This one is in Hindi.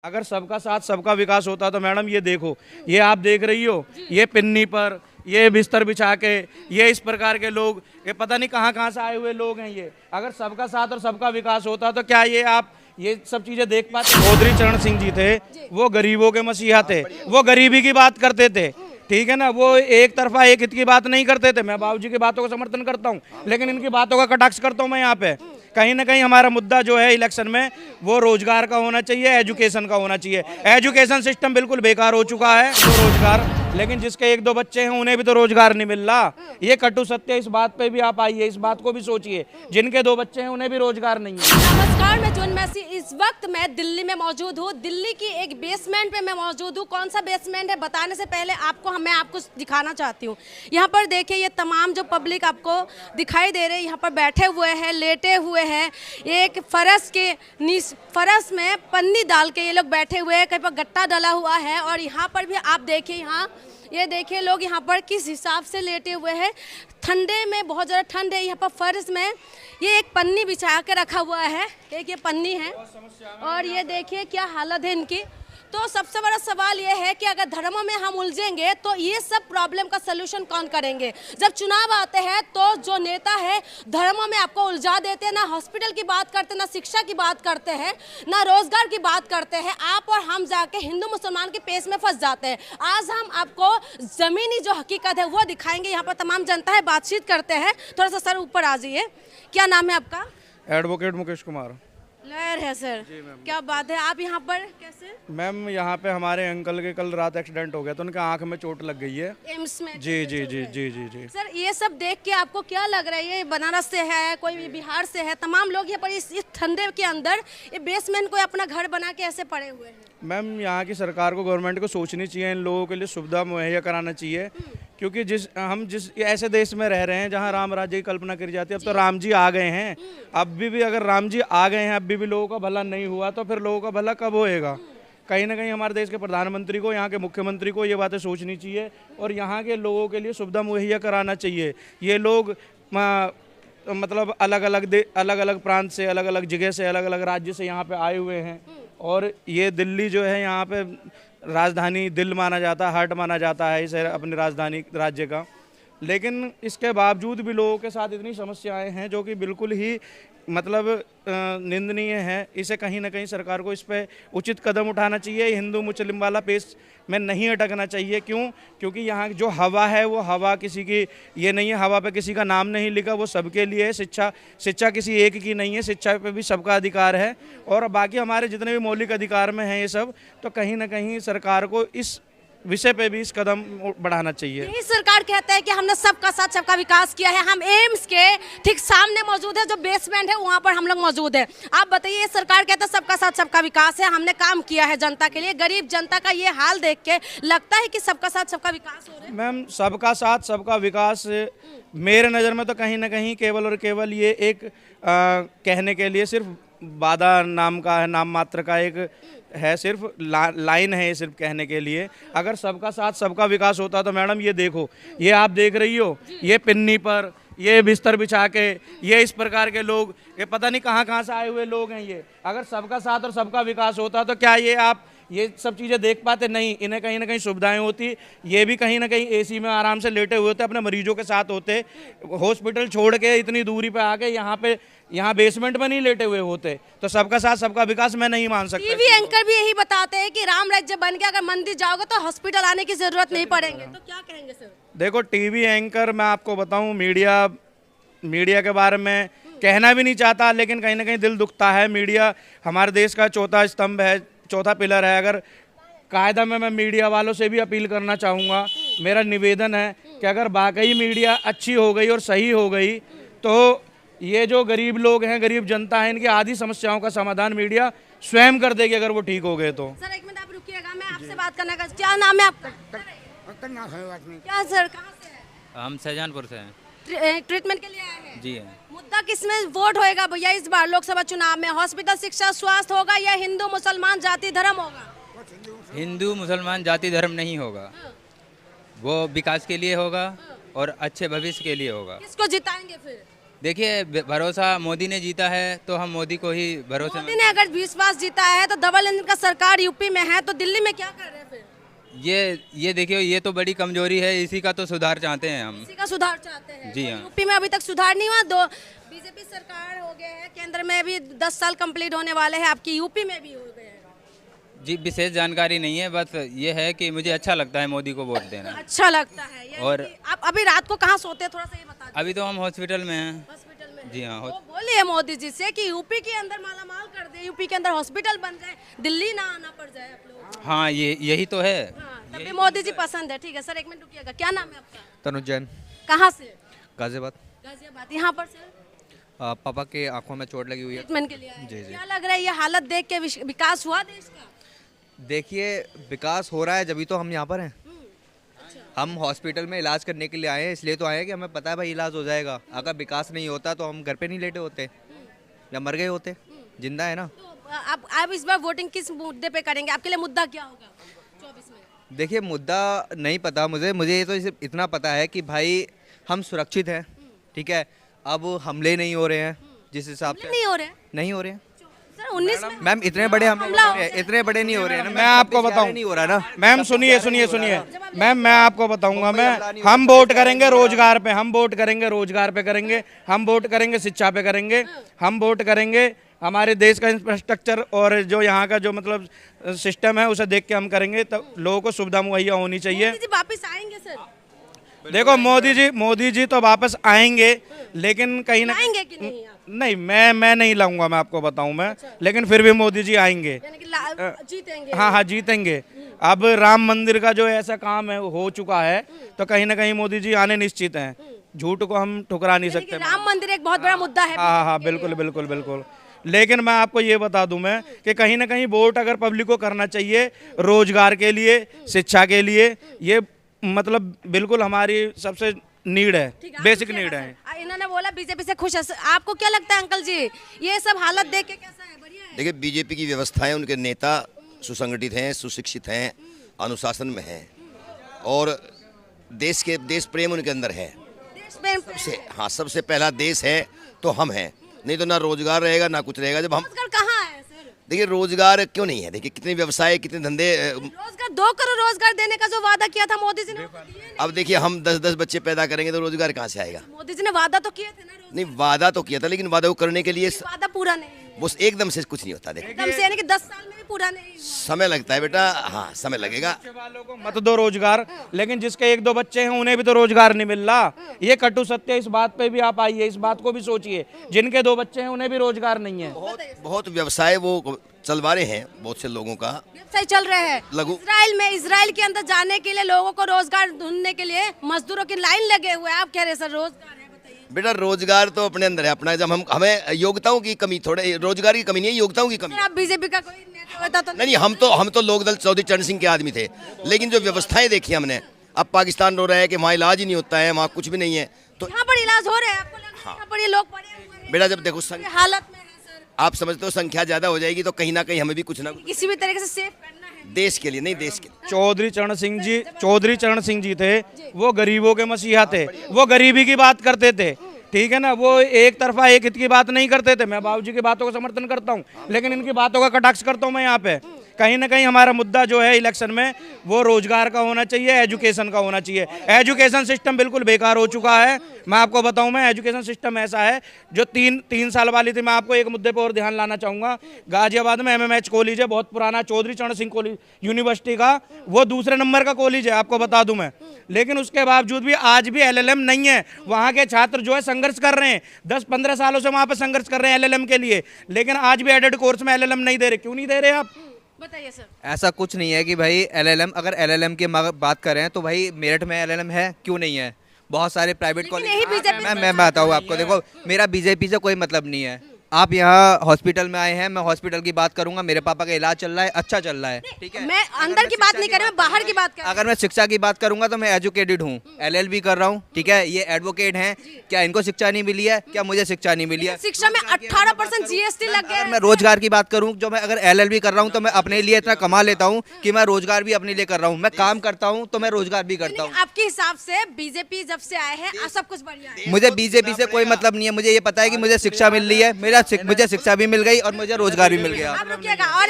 अगर सबका साथ सबका विकास होता तो मैडम ये देखो, ये आप देख रही हो, ये पिन्नी पर ये बिस्तर बिछा के ये इस प्रकार के लोग, ये पता नहीं कहाँ कहाँ से आए हुए लोग हैं ये। अगर सबका साथ और सबका विकास होता तो क्या ये आप ये सब चीजें देख पाते? चौधरी चरण सिंह जी थे, वो गरीबों के मसीहा थे, वो गरीबी की बात करते थे, ठीक है ना। वो एक तरफा एक हित की बात नहीं करते थे। मैं बाबूजी की बातों का समर्थन करता हूँ, लेकिन इनकी बातों का कटाक्ष करता हूँ मैं यहाँ पे। कहीं ना कहीं हमारा मुद्दा जो है इलेक्शन में वो रोजगार का होना चाहिए, एजुकेशन का होना चाहिए। एजुकेशन सिस्टम बिल्कुल बेकार हो चुका है। तो रोजगार, लेकिन जिसके एक दो बच्चे हैं उन्हें भी तो रोजगार नहीं मिल रहा। ये कटु सत्य, इस बात पे भी आप आइए, इस बात को भी सोचिए, जिनके दो बच्चे हैं उन्हें भी रोजगार नहीं है। नमस्कार, मैं जोन मैसी। इस वक्त मैं दिल्ली में मौजूद हूँ। दिल्ली की एक बेसमेंट पे मैं मौजूद हूँ। कौन सा बेसमेंट है बताने से पहले मैं आपको दिखाना चाहती हूँ। यहाँ पर देखिए, ये तमाम जो पब्लिक आपको दिखाई दे रही है, यहाँ पर बैठे हुए हैं, लेटे हुए हैं। एक फरस में पन्नी डाल के ये लोग बैठे हुए हैं, कहीं पर गट्टा डाला हुआ है। और यहाँ पर भी आप देखिए, ये देखिए लोग यहाँ पर किस हिसाब से लेटे हुए हैं। ठंडे में, बहुत ज़्यादा ठंड है। यहाँ पर फर्श में ये एक पन्नी बिछा के रखा हुआ है, एक ये पन्नी है। और ये देखिए क्या हालत है इनकी। तो सबसे बड़ा सवाल ये है कि अगर धर्मों में हम उलझेंगे तो ये सब प्रॉब्लम का सलूशन कौन करेंगे? जब चुनाव आते हैं तो जो नेता है धर्मों में आपको उलझा देते हैं, ना हॉस्पिटल की बात करते हैं, ना शिक्षा की बात करते हैं, ना रोजगार की बात करते हैं। आप और हम जाके हिंदू मुसलमान के पेश में फंस जाते हैं। आज हम आपको जमीनी जो हकीकत है वो दिखाएंगे। यहाँ पर तमाम जनता है, बातचीत करते हैं। थोड़ा सा सर ऊपर आ जाइए। क्या नाम है आपका? एडवोकेट मुकेश कुमार। लॉयर है सर, क्या बात है। आप यहाँ पर कैसे? मैम यहाँ पे हमारे अंकल के कल रात एक्सीडेंट हो गया, तो उनके आंख में चोट लग गई है एम्स में। जी जी जी जी जी जी। सर, ये सब देख के आपको क्या लग रहा है? ये बनारस से है, कोई भी बिहार से है, तमाम लोग यहाँ पर इस ठंडे के अंदर ये बेसमेंट को अपना घर बना के ऐसे पड़े हुए हैं। मैम यहाँ की सरकार को, गवर्नमेंट को सोचनी चाहिए, इन लोगों के लिए सुविधा मुहैया कराना चाहिए। क्योंकि हम जिस ऐसे देश में रह रहे हैं जहाँ राम राज्य की कल्पना करी जाती है। अब तो राम जी आ गए हैं, अब भी अगर राम जी आ गए हैं, अब भी लोगों का भला नहीं हुआ तो फिर लोगों का भला कब होएगा? कहीं ना कहीं हमारे देश के प्रधानमंत्री को, यहाँ के मुख्यमंत्री को ये बातें सोचनी चाहिए और यहाँ के लोगों के लिए सुविधा मुहैया कराना चाहिए। ये लोग मतलब अलग अलग प्रांत से, अलग अलग जगह से, अलग अलग राज्य से यहाँ पे आए हुए हैं। और ये दिल्ली जो है यहाँ पे राजधानी दिल माना जाता है, हार्ट माना जाता है इसे अपनी राजधानी राज्य का। लेकिन इसके बावजूद भी लोगों के साथ इतनी समस्याएं हैं जो कि बिल्कुल ही मतलब निंदनीय है। इसे कहीं ना कहीं सरकार को इस पे उचित कदम उठाना चाहिए। हिंदू मुस्लिम वाला पेश में नहीं अटकना चाहिए। क्यों? क्योंकि यहाँ जो हवा है वो हवा किसी की ये नहीं है, हवा पे किसी का नाम नहीं लिखा, वो सबके लिए है। शिक्षा किसी एक की नहीं है, शिक्षा पे भी सबका अधिकार है। और बाकी हमारे जितने भी मौलिक अधिकार में हैं ये सब, तो कहीं ना कहीं सरकार को इस विषय पे भी इस कदम बढ़ाना चाहिए। यही सरकार कहता है कि हमने सबका साथ सबका विकास किया है। हम एम्स के ठीक सामने मौजूद है, जो बेसमेंट है वहाँ पर हम लोग मौजूद है। आप बताइए, ये सरकार कहता है सबका साथ सबका विकास है, हमने काम किया है जनता के लिए। गरीब जनता का ये हाल देख के लगता है कि सबका साथ सबका विकास हो रहा है? मैम, सबका साथ सबका विकास मेरे नज़र में तो कहीं ना कहीं केवल और केवल ये एक कहने के लिए सिर्फ वादा नाम का है, नाम मात्र का एक है, सिर्फ लाइन है ये, सिर्फ कहने के लिए। अगर सबका साथ सबका विकास होता तो मैडम ये देखो, ये आप देख रही हो, ये पिन्नी पर ये बिस्तर बिछा के ये इस प्रकार के लोग, ये पता नहीं कहाँ कहाँ से आए हुए लोग हैं ये। अगर सबका साथ और सबका विकास होता तो क्या ये आप ये सब चीज़ें देख पाते? नहीं। इन्हें कहीं ना कहीं सुविधाएं होती, ये भी कहीं ना कहीं एसी में आराम से लेटे हुए होते, अपने मरीजों के साथ होते, हॉस्पिटल छोड़ के इतनी दूरी पे आके यहाँ बेसमेंट में नहीं लेटे हुए होते। तो सबका साथ सबका विकास मैं नहीं मान सकता। टीवी एंकर भी यही बताते हैं कि राम राज्य बन गया, अगर मंदिर जाओगे तो हॉस्पिटल आने की जरूरत नहीं पड़ेंगे। तो क्या कहेंगे सर? देखो, टीवी एंकर, मैं आपको बताऊं, मीडिया के बारे में कहना भी नहीं चाहता, लेकिन कहीं ना कहीं दिल दुखता है। मीडिया हमारे देश का चौथा स्तंभ है, चौथा पिलर है। अगर कायदा में मैं मीडिया वालों से भी अपील करना चाहूँगा, मेरा निवेदन है कि अगर वाकई मीडिया अच्छी हो गई और सही हो गई तो ये जो गरीब लोग हैं, गरीब जनता है, इनकी आधी समस्याओं का समाधान मीडिया स्वयं कर देगी अगर वो ठीक हो गए तो। सर, एक मिनट आप रुकिएगा, मैं आपसे बात करना। क्या नाम है आपका? क्या सर, कहाँ से है? हम शाहजहानपुर से हैं। ट्रीटमेंट के लिए आए हैं? जी हैं। मुद्दा किसमें वोट होएगा भैया इस बार लोकसभा चुनाव में? हॉस्पिटल, शिक्षा, स्वास्थ्य होगा या हिंदू मुसलमान जाति धर्म होगा? हिंदू मुसलमान जाति धर्म नहीं होगा, वो विकास के लिए होगा और अच्छे भविष्य के लिए होगा। किसको जिताएंगे फिर? देखिए भरोसा मोदी ने जीता है तो हम मोदी को ही भरोसे मोदी ने अगर विश्वास जीता है तो डबल इंजन का सरकार यूपी में है, तो दिल्ली में क्या कर रहे हैं फिर? ये देखिए ये तो बड़ी कमजोरी है, इसी का तो सुधार चाहते हैं हम। इसी का सुधार चाहते हैं। जी हाँ। यूपी में अभी तक सुधार नहीं हुआ। दो बीजेपी सरकार हो गए हैं, केंद्र में भी 10 साल कंप्लीट होने वाले हैं, आपकी यूपी में भी हो गए हैं। जी विशेष जानकारी नहीं है, बस ये है कि मुझे अच्छा लगता है मोदी को वोट देना। अच्छा लगता है यानी और- कि आप अभी रात को कहाँ सोते हैं, थोड़ा सा ये बता दीजिए। अभी तो हम हॉस्पिटल में हैं। हॉस्पिटल में। जी हाँ। वो बोलिए मोदी जी से कि यूपी के अंदर माला माल कर दे, यूपी के अंदर हॉस्पिटल बन जाए, दिल्ली ना आना पड़ जाए आप लोग। हाँ यही तो है। हाँ, तभी मोदी जी पसंद है। ठीक है सर, 1 मिनट रुकिएगा। क्या नाम है आपका? तनुज जैन, कहाँ से? गाजियाबाद। गाजियाबाद। यहाँ पर सर पापा के आंखों में चोट लगी हुई है। ट्रीटमेंट के लिए आए हैं। जी, जी। क्या लग रहा है ये हालत देख के विकास हुआ देश का? देखिए विकास हो रहा है, जभी तो हम यहाँ पर हैं। हम हॉस्पिटल में इलाज करने के लिए आए हैं, इसलिए तो आए हैं कि हमें पता है भाई इलाज हो जाएगा। अगर विकास नहीं होता तो हम घर पे नहीं लेटे होते या मर गए होते। जिंदा है ना। तो आप इस बार वोटिंग किस मुद्दे पे करेंगे? आपके लिए मुद्दा क्या होगा 24 में? देखिए मुद्दा नहीं पता मुझे ये तो सिर्फ इतना पता है कि भाई हम सुरक्षित हैं, ठीक है। अब हमले नहीं हो रहे हैं जिस हिसाब से नहीं हो रहे हैं। नहीं हो रहे हैं। सर 19 में मैम इतने बड़े हमला हो हमले इतने बड़े नहीं हो रहे हैं ना। मैं आपको 26 बताऊं, नहीं हो रहा ना। मैम सुनिए सुनिए सुनिए मैम, मैं आपको बताऊंगा। हम वोट करेंगे रोजगार पे, हम वोट करेंगे रोजगार पे करेंगे, हम वोट करेंगे शिक्षा पे करेंगे, हम वोट करेंगे हमारे देश का इंफ्रास्ट्रक्चर और जो यहाँ का जो मतलब सिस्टम है उसे देख के हम करेंगे। तब लोगों को सुविधा मुहैया होनी चाहिए। मोदी जी वापस आएंगे सर? देखो मोदी जी तो वापस आएंगे, लेकिन कहीं ना आएंगे कि नहीं आप? नहीं, मैं नहीं लाऊंगा, मैं आपको बताऊं मैं, लेकिन फिर भी मोदी जी आएंगे। यानी कि जीतेंगे? हाँ हाँ जीतेंगे। अब राम मंदिर का जो ऐसा काम है हो चुका है, तो कहीं ना कहीं मोदी जी आने निश्चित हैं। झूठ को हम ठुकरा नहीं यानी कि सकते। राम मंदिर एक बहुत बड़ा मुद्दा है। हाँ हाँ बिल्कुल बिल्कुल बिल्कुल। लेकिन मैं आपको ये बता दूं मैं कि कहीं ना कहीं वोट अगर पब्लिक को करना चाहिए रोजगार के लिए, शिक्षा के लिए, ये मतलब बिल्कुल हमारी सबसे नीड है, ठीक है, बेसिक आपको नीड क्या है। लगता है? इन्होंने बोला बीजेपी से खुश है। आपको क्या लगता है अंकल जी, ये सब हालत देख के कैसा है? बढ़िया है? देखिए बीजेपी की व्यवस्थाएं, उनके नेता सुसंगठित हैं, सुशिक्षित हैं, अनुशासन में हैं और देश प्रेम उनके अंदर है। देश में सबसे पहला देश है तो हम हैं, नहीं तो ना रोजगार रहेगा ना कुछ रहेगा। जब हम रोजगार कहाँ है सर? देखिए रोजगार क्यों नहीं है, देखिए कितने व्यवसाय कितने धंधे। रोजगार 2 करोड़ रोजगार देने का जो वादा किया था मोदी जी ने, वो दिए नहीं। अब देखिए हम 10-10 बच्चे पैदा करेंगे तो रोजगार कहाँ से आएगा? मोदी जी ने वादा तो किए थे ना, रोजगार। नहीं, वादा तो किया था, लेकिन वादा को करने के लिए वादा पूरा नहीं हुआ। वो एकदम से कुछ नहीं होता। देखिए एकदम से यानी कि 10 साल में भी पूरा नहीं हुआ। समय लगता है बेटा, हाँ समय लगेगा। बच्चे वालों को मत दो रोजगार, लेकिन जिसके 1-2 बच्चे हैं उन्हें भी तो रोजगार नहीं मिल रहा। ये कटु सत्य है। इस बात पे भी आप आइए, इस बात को भी सोचिए, जिनके 2 बच्चे हैं उन्हें भी रोजगार नहीं है। बहुत व्यवसाय वो चलवा रहे हैं, बहुत से लोगों का व्यवसाय चल रहे हैं। लघु- इजराइल के अंदर जाने के लिए लोगों को रोजगार ढूंढने के लिए मजदूरों की लाइन लगे हुए हैं। आप कह रहे हैं सर रोजगार है, बताइए। बेटा रोजगार तो अपने अंदर है अपना। जब हमें योग्यताओं की कमी, थोड़े रोजगार की कमी नहीं है, योग्यताओं की कमी सर है। आप बीजेपी का कोई नेता होता तो नहीं, हम तो लोकदल चौधरी चरण सिंह के आदमी थे, लेकिन जो व्यवस्थाएं देखी हमने, अब पाकिस्तान रो रहा है कि वहाँ इलाज ही नहीं होता है, वहाँ कुछ भी नहीं है। तो यहाँ पर इलाज हो रहे हैं, आपको लग रहा है यहाँ पर ये लोग पड़े हुए हैं, बेटा जब देखो ये हालत में है सर। आप समझते हो संख्या ज्यादा हो जाएगी तो कहीं ना कहीं हमें भी कुछ ना कुछ किसी भी तरीके से सेफ करना है। देश के लिए, नहीं देश के लिए। चौधरी चरण सिंह जी थे, वो गरीबों के मसीहा थे। वो गरीबी की बात करते थे, ठीक है ना। वो एक तरफा एक हित की बात नहीं करते थे। मैं बाबूजी की बातों का समर्थन करता हूँ, लेकिन इनकी बातों का कटाक्ष करता हूँ मैं यहाँ पे। कहीं ना कहीं हमारा मुद्दा जो है इलेक्शन में वो रोजगार का होना चाहिए, एजुकेशन का होना चाहिए। एजुकेशन सिस्टम बिल्कुल बेकार हो चुका है। मैं आपको बताऊं, मैं एजुकेशन सिस्टम ऐसा है जो तीन साल वाली थी। मैं आपको एक मुद्दे पर और ध्यान लाना चाहूँगा। गाजियाबाद में MMH कॉलेज है, बहुत पुराना, चौधरी चरण सिंह कॉलेज यूनिवर्सिटी का, वो दूसरे नंबर का कॉलेज है, आपको बता दूं मैं। लेकिन उसके बावजूद भी आज भी LLM नहीं है। वहाँ के छात्र जो है संघर्ष कर रहे हैं, 10-15 सालों से वहाँ पर संघर्ष कर रहे हैं LLM के लिए, लेकिन आज भी एडेड कोर्स में LLM नहीं दे रहे। क्यों नहीं दे रहे आप? बताइए सर। ऐसा कुछ नहीं है कि भाई LLM, अगर LLM की बात करें तो भाई मेरठ में LLM है, क्यों नहीं है? बहुत सारे प्राइवेट लेकिन यही कॉलेज। बीजेपी मैं बताऊँ आपको, देखो मेरा बीजेपी से कोई मतलब नहीं है, आप यहाँ हॉस्पिटल में आए हैं, मैं हॉस्पिटल की बात करूंगा। मेरे पापा का इलाज चल रहा है, अच्छा चल रहा है, ठीक है। मैं अंदर की बात नहीं कर रही, मैं बाहर की बात कर रही हूँ। अगर मैं शिक्षा की बात करूंगा तो मैं एजुकेटेड हूँ, LLB कर रहा हूँ, ठीक है। ये एडवोकेट हैं, क्या इनको शिक्षा नहीं मिली है? क्या मुझे शिक्षा नहीं मिली है? शिक्षा में 18% GST लग गया अगर है। मैं रोजगार की बात करूं, जो मैं अगर LLB कर रहा हूं तो मैं अपने लिए इतना कमा लेता हूं कि मैं रोजगार भी अपने लिए कर रहा हूं। मैं काम करता हूं तो मैं रोजगार भी करता हूं। आपके हिसाब से बीजेपी जब से आए हैं सब कुछ बढ़िया है। मुझे बीजेपी से कोई मतलब नहीं है, मुझे ये पता है कि मुझे शिक्षा मिल रही है, मुझे शिक्षा भी मिल गई और मुझे रोजगार भी मिल गया। आप रुकिएगा और